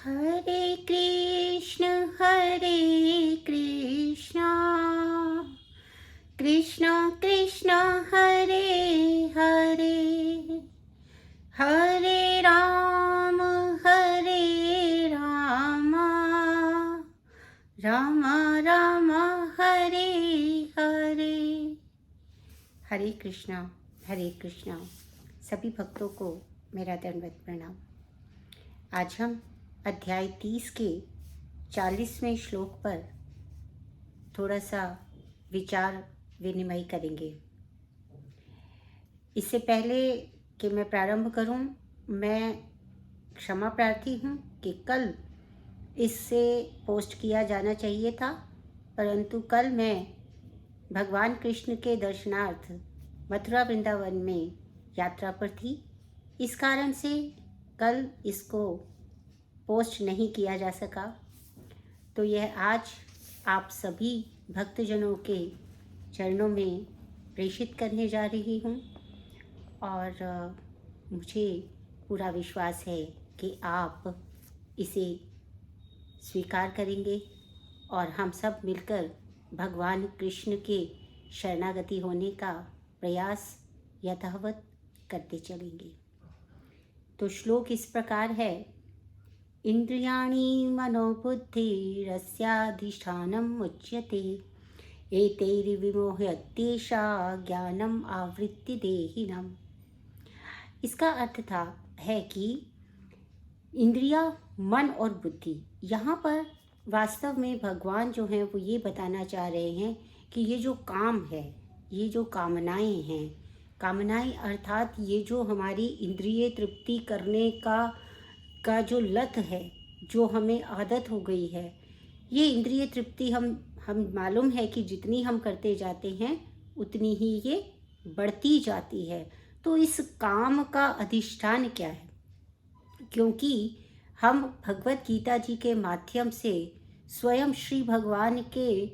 हरे कृष्ण कृष्ण कृष्ण हरे हरे, हरे राम राम राम हरे हरे। हरे कृष्णा सभी भक्तों को मेरा दंडवत प्रणाम। आज हम अध्याय 30 के 40वें श्लोक पर थोड़ा सा विचार विनिमय करेंगे। इससे पहले कि मैं प्रारंभ करूं, मैं क्षमा प्रार्थी हूं कि कल इससे पोस्ट किया जाना चाहिए था, परंतु कल मैं भगवान कृष्ण के दर्शनार्थ मथुरा वृंदावन में यात्रा पर थी। इस कारण से कल इसको पोस्ट नहीं किया जा सका। तो यह आज आप सभी भक्तजनों के चरणों में प्रेषित करने जा रही हूँ और मुझे पूरा विश्वास है कि आप इसे स्वीकार करेंगे और हम सब मिलकर भगवान कृष्ण के शरणागति होने का प्रयास यथावत करते चलेंगे। तो श्लोक इस प्रकार है। इंद्रियाणि मनोबुद्धिरस्याधिष्ठानम् उच्यते, एतैर्विमोह्यत्येषा ज्ञानम् आवृत्ति देहिनम्। इसका अर्थ है कि इंद्रिया, मन और बुद्धि, यहाँ पर वास्तव में भगवान जो हैं वो ये बताना चाह रहे हैं कि ये जो काम है, ये जो कामनाएं हैं, कामनाएं अर्थात ये जो हमारी इंद्रिय तृप्ति करने का जो लत है, जो हमें आदत हो गई है, ये इंद्रिय तृप्ति हम मालूम है कि जितनी हम करते जाते हैं उतनी ही ये बढ़ती जाती है। तो इस काम का अधिष्ठान क्या है? क्योंकि हम भगवत गीता जी के माध्यम से स्वयं श्री भगवान के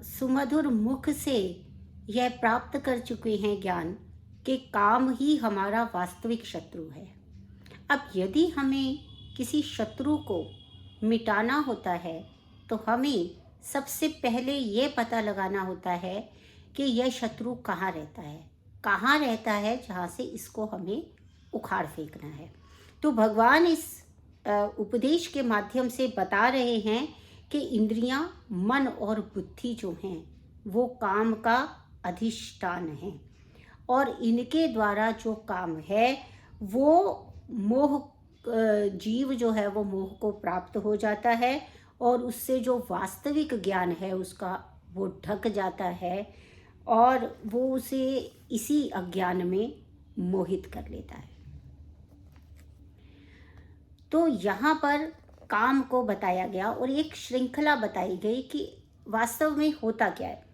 सुमधुर मुख से यह प्राप्त कर चुके हैं ज्ञान कि काम ही हमारा वास्तविक शत्रु है। अब यदि हमें किसी शत्रु को मिटाना होता है तो हमें सबसे पहले ये पता लगाना होता है कि यह शत्रु कहाँ रहता है जहाँ से इसको हमें उखाड़ फेंकना है। तो भगवान इस उपदेश के माध्यम से बता रहे हैं कि इंद्रियां, मन और बुद्धि जो हैं वो काम का अधिष्ठान है और इनके द्वारा जो काम है वो मोह, जीव जो है वो मोह को प्राप्त हो जाता है और उससे जो वास्तविक ज्ञान है उसका वो ढक जाता है और वो उसे इसी अज्ञान में मोहित कर लेता है। तो यहाँ पर काम को बताया गया और एक श्रृंखला बताई गई कि वास्तव में होता क्या है।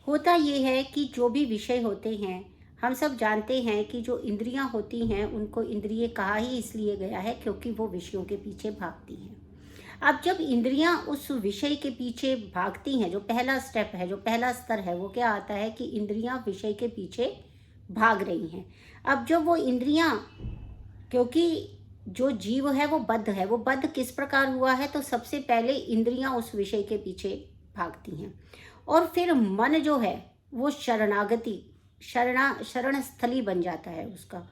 होता ये है कि जो भी विषय होते हैं, हम सब जानते हैं कि जो इंद्रियां होती हैं उनको इंद्रिय कहा ही इसलिए गया है क्योंकि वो विषयों के पीछे भागती हैं। अब जब इंद्रियां उस विषय के पीछे भागती हैं, जो पहला स्टेप है, जो पहला स्तर है, वो क्या आता है कि इंद्रियां विषय के पीछे भाग रही हैं। अब जब वो इंद्रियां, क्योंकि जो जीव है वो बद्ध है, वो बद्ध किस प्रकार हुआ है, तो सबसे पहले इंद्रियां उस विषय के पीछे भागती हैं और फिर मन जो है वो शरण स्थली बन जाता है उसका,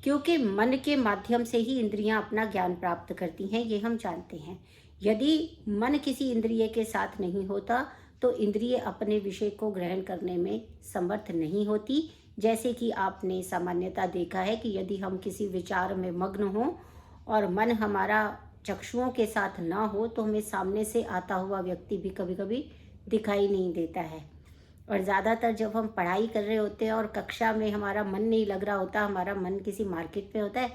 क्योंकि मन के माध्यम से ही इंद्रियां अपना ज्ञान प्राप्त करती हैं, ये हम जानते हैं। यदि मन किसी इंद्रिय के साथ नहीं होता तो इंद्रिय अपने विषय को ग्रहण करने में समर्थ नहीं होती। जैसे कि आपने सामान्यतः देखा है कि यदि हम किसी विचार में मग्न हों और मन हमारा चक्षुओं के साथ ना हो तो हमें सामने से आता हुआ व्यक्ति भी कभी कभी दिखाई नहीं देता है। और ज़्यादातर जब हम पढ़ाई कर रहे होते हैं और कक्षा में हमारा मन नहीं लग रहा होता, हमारा मन किसी मार्केट पे होता है,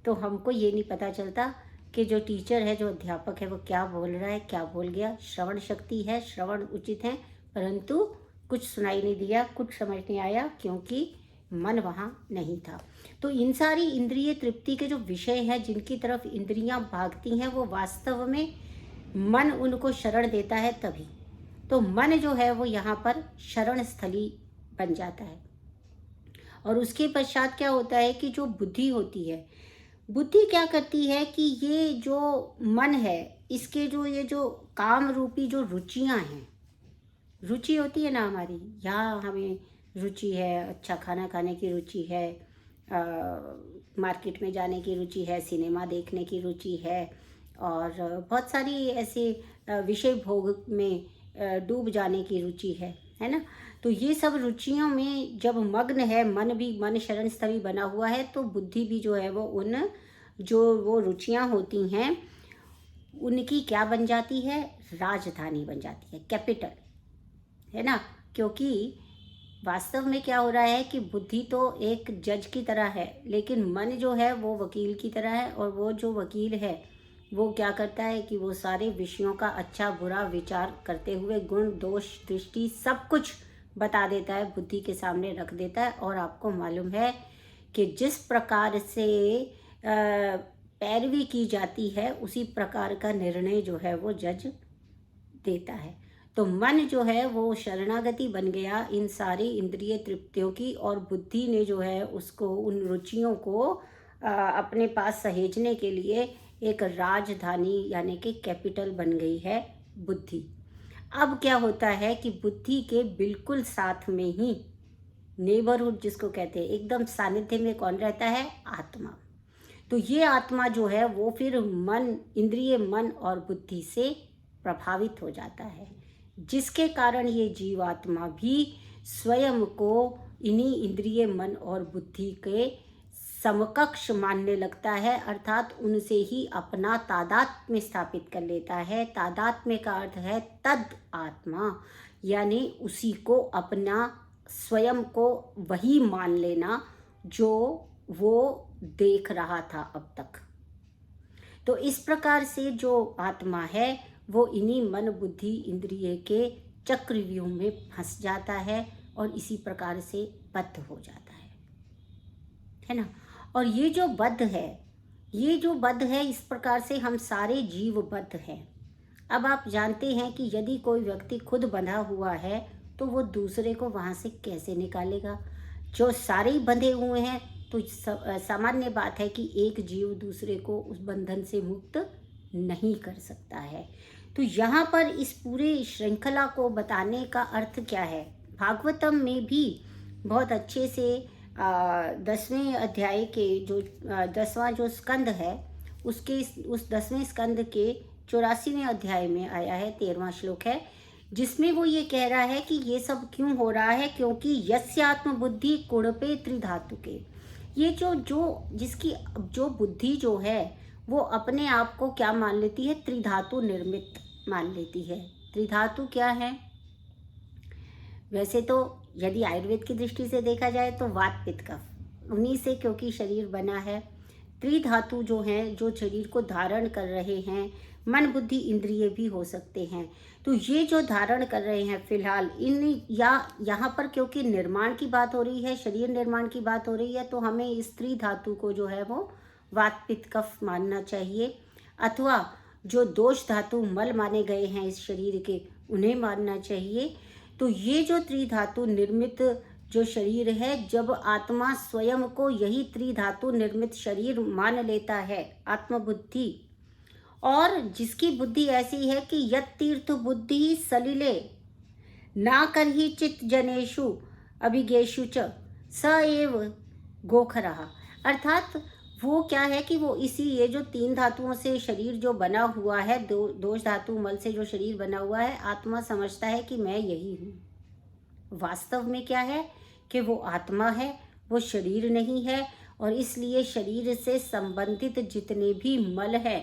तो हमको ये नहीं पता चलता कि जो टीचर है, जो अध्यापक है, वो क्या बोल रहा है, क्या बोल गया। श्रवण शक्ति है, श्रवण उचित है, परंतु कुछ सुनाई नहीं दिया, कुछ समझ नहीं आया क्योंकि मन वहाँ नहीं था। तो इन सारी इंद्रिय तृप्ति के जो विषय हैं, जिनकी तरफ इंद्रियां भागती हैं, वो वास्तव में मन उनको शरण देता है तभी। तो मन जो है वो यहाँ पर शरण स्थली बन जाता है। और उसके पश्चात क्या होता है कि जो बुद्धि होती है बुद्धि क्या करती है कि ये जो मन है, इसके जो ये जो काम रूपी जो रुचियां हैं, रुचि होती है ना हमारी, यहाँ हमें रुचि है, अच्छा खाना खाने की रुचि है, मार्केट में जाने की रुचि है, सिनेमा देखने की रुचि है, और बहुत सारी ऐसे विषय भोग में डूब जाने की रुचि है ना। तो ये सब रुचियों में जब मग्न है, मन भी, मन शरण स्थली बना हुआ है, तो बुद्धि भी जो है वो उन जो वो रुचियां होती हैं उनकी क्या बन जाती है, राजधानी बन जाती है, कैपिटल, है ना। क्योंकि वास्तव में क्या हो रहा है कि बुद्धि तो एक जज की तरह है, लेकिन मन जो है वो वकील की तरह है, और वो जो वकील है वो क्या करता है कि वो सारे विषयों का अच्छा बुरा विचार करते हुए गुण दोष दृष्टि सब कुछ बता देता है, बुद्धि के सामने रख देता है। और आपको मालूम है कि जिस प्रकार से पैरवी की जाती है उसी प्रकार का निर्णय जो है वो जज देता है। तो मन जो है वो शरणागति बन गया इन सारी इंद्रिय तृप्तियों की, और बुद्धि ने जो है उसको उन रुचियों को अपने पास सहेजने के लिए एक राजधानी यानी कि कैपिटल बन गई है बुद्धि। अब क्या होता है कि बुद्धि के बिल्कुल साथ में ही, नेबरहुड जिसको कहते हैं, एकदम सानिध्य में कौन रहता है, आत्मा। तो ये आत्मा जो है वो फिर मन, इंद्रिय मन और बुद्धि से प्रभावित हो जाता है, जिसके कारण ये जीवात्मा भी स्वयं को इन्हीं इंद्रिय मन और बुद्धि के समकक्ष मानने लगता है, अर्थात उनसे ही अपना तादात्म्य स्थापित कर लेता है। तादात्म्य का अर्थ है तद आत्मा, यानी उसी को अपना, स्वयं को वही मान लेना जो वो देख रहा था अब तक। तो इस प्रकार से जो आत्मा है वो इन्हीं मन बुद्धि इंद्रिय के चक्रव्यूह में फंस जाता है और इसी प्रकार से बद्ध हो जाता है ना। और ये जो बद्ध है, ये जो बद्ध है, इस प्रकार से हम सारे जीव बद्ध हैं। अब आप जानते हैं कि यदि कोई व्यक्ति खुद बंधा हुआ है तो वो दूसरे को वहाँ से कैसे निकालेगा। जो सारे ही बंधे हुए हैं तो सामान्य बात है कि एक जीव दूसरे को उस बंधन से मुक्त नहीं कर सकता है। तो यहाँ पर इस पूरे श्रृंखला को बताने का अर्थ क्या है, भागवतम में भी बहुत अच्छे से 10वें अध्याय के जो 10वां जो स्कंद है उसके उस 10वें स्कंद के 84वें अध्याय में आया है, 13वां श्लोक है, जिसमें वो ये कह रहा है कि ये सब क्यों हो रहा है, क्योंकि यस्यात्म बुद्धि कुणपे त्रिधातु के, ये जिसकी जो बुद्धि जो है वो अपने आप को क्या मान लेती है, त्रिधातु निर्मित मान लेती है। त्रिधातु क्या है, वैसे तो यदि आयुर्वेद की दृष्टि से देखा जाए तो वात पित्त कफ, उन्हीं से क्योंकि शरीर बना है। त्रिधातु जो हैं, जो शरीर को धारण कर रहे हैं, मन बुद्धि इंद्रिय भी हो सकते हैं। तो ये जो धारण कर रहे हैं फिलहाल इन, या यहाँ पर क्योंकि निर्माण की बात हो रही है, शरीर निर्माण की बात हो रही है, तो हमें इस त्रिधातु को जो है वो वात पित्त कफ मानना चाहिए, अथवा जो दोष धातु मल माने गए हैं इस शरीर के उन्हें मानना चाहिए। तो ये जो त्रिधातु निर्मित जो शरीर है, जब आत्मा स्वयं को यही त्रिधातु निर्मित शरीर मान लेता है, आत्मबुद्धि, और जिसकी बुद्धि ऐसी है कि यत तीर्थ बुद्धि सलिले ना करहि चित्त जनेषु अभिगेषु च स एव गोखरः, अर्थात वो क्या है कि वो इसी ये जो तीन धातुओं से शरीर जो बना हुआ है, दोष धातु मल से जो शरीर बना हुआ है, आत्मा समझता है कि मैं यही हूँ। वास्तव में क्या है कि वो आत्मा है, वो शरीर नहीं है, और इसलिए शरीर से संबंधित जितने भी मल हैं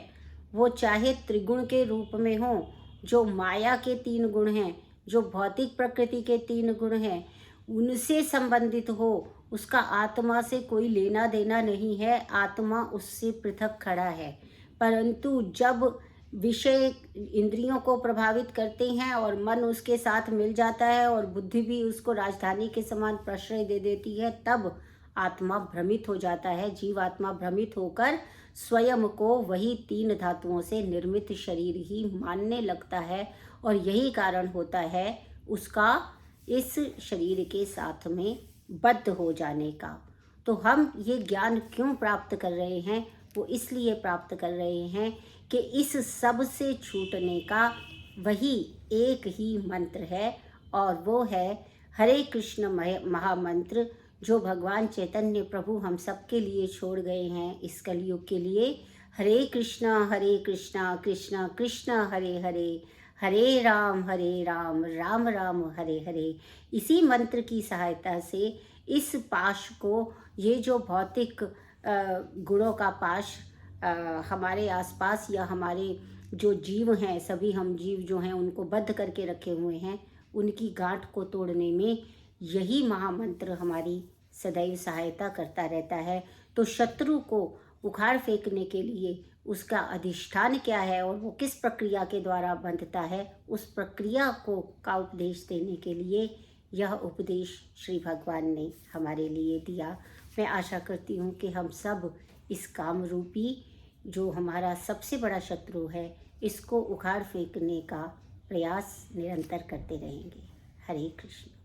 वो चाहे त्रिगुण के रूप में हो, जो माया के 3 गुण हैं, जो भौतिक प्रकृति के 3 गुण हैं, उनसे संबंधित हो, उसका आत्मा से कोई लेना देना नहीं है, आत्मा उससे पृथक खड़ा है। परंतु जब विषय इंद्रियों को प्रभावित करते हैं और मन उसके साथ मिल जाता है और बुद्धि भी उसको राजधानी के समान प्रश्रय दे देती है, तब आत्मा भ्रमित हो जाता है। जीवात्मा भ्रमित होकर स्वयं को वही 3 धातुओं से निर्मित शरीर ही मानने लगता है, और यही कारण होता है उसका इस शरीर के साथ में बद्ध हो जाने का। तो हम ये ज्ञान क्यों प्राप्त कर रहे हैं, वो इसलिए प्राप्त कर रहे हैं कि इस सब से छूटने का वही एक ही मंत्र है, और वो है हरे कृष्ण महामंत्र, जो भगवान चैतन्य प्रभु हम सबके लिए छोड़ गए हैं इस कलयुग के लिए। हरे कृष्णा कृष्णा कृष्णा हरे हरे, हरे राम राम राम हरे हरे। इसी मंत्र की सहायता से इस पाश को, ये जो भौतिक गुणों का पाश हमारे आसपास या हमारे जो जीव हैं, सभी हम जीव जो हैं उनको बद्ध करके रखे हुए हैं, उनकी गांठ को तोड़ने में यही महामंत्र हमारी सदैव सहायता करता रहता है। तो शत्रु को उखाड़ फेंकने के लिए उसका अधिष्ठान क्या है और वो किस प्रक्रिया के द्वारा बंधता है, उस प्रक्रिया का उपदेश देने के लिए यह उपदेश श्री भगवान ने हमारे लिए दिया। मैं आशा करती हूँ कि हम सब इस काम रूपी, जो हमारा सबसे बड़ा शत्रु है, इसको उखाड़ फेंकने का प्रयास निरंतर करते रहेंगे। हरे कृष्ण।